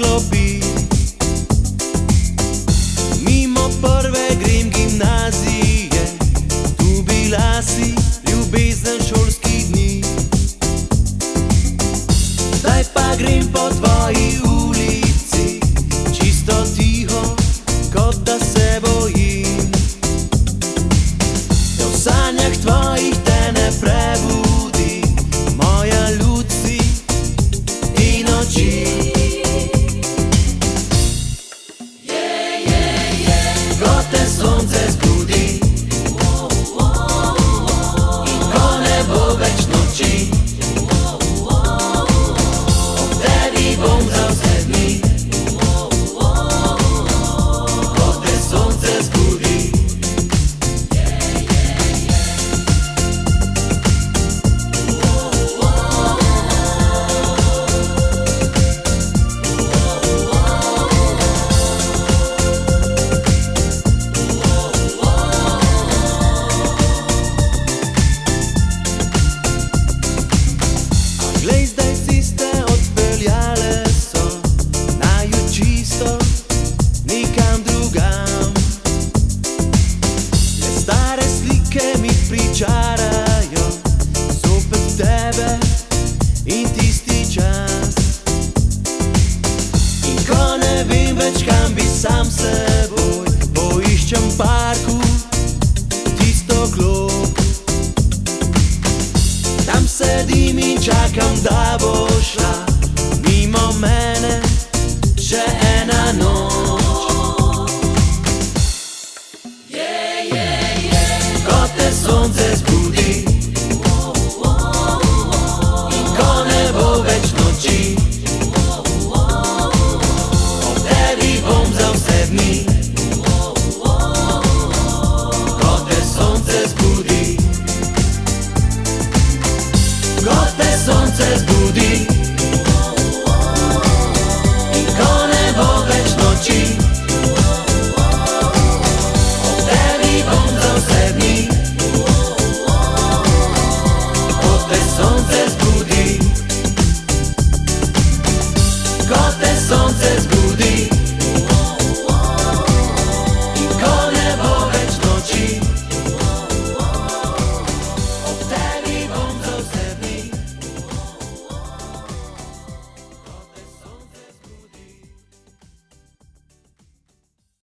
klopi. Mimo prve grem gimnazije, tu bila si ljubezen šolskih dni. Zdaj pa grem po tvoji ulici, čisto tiho, kot da se bojim, da v sanjah tvojih te ne prebudi moja Luci in oči. Ko te sonce zbudi in ko ne bo več noči, ob tebi bom za vse dni. Ko te sonce zbudi. Glej, zdaj si ste odpeljale so naju čisto nikam drugam. Le stare slike mi pričarajo zopet tebe in tisti čas. In ko ne vem več, kam bi sam seboj, poiščem v parku tisto klop. Tam sedim in čakam, da bo šla.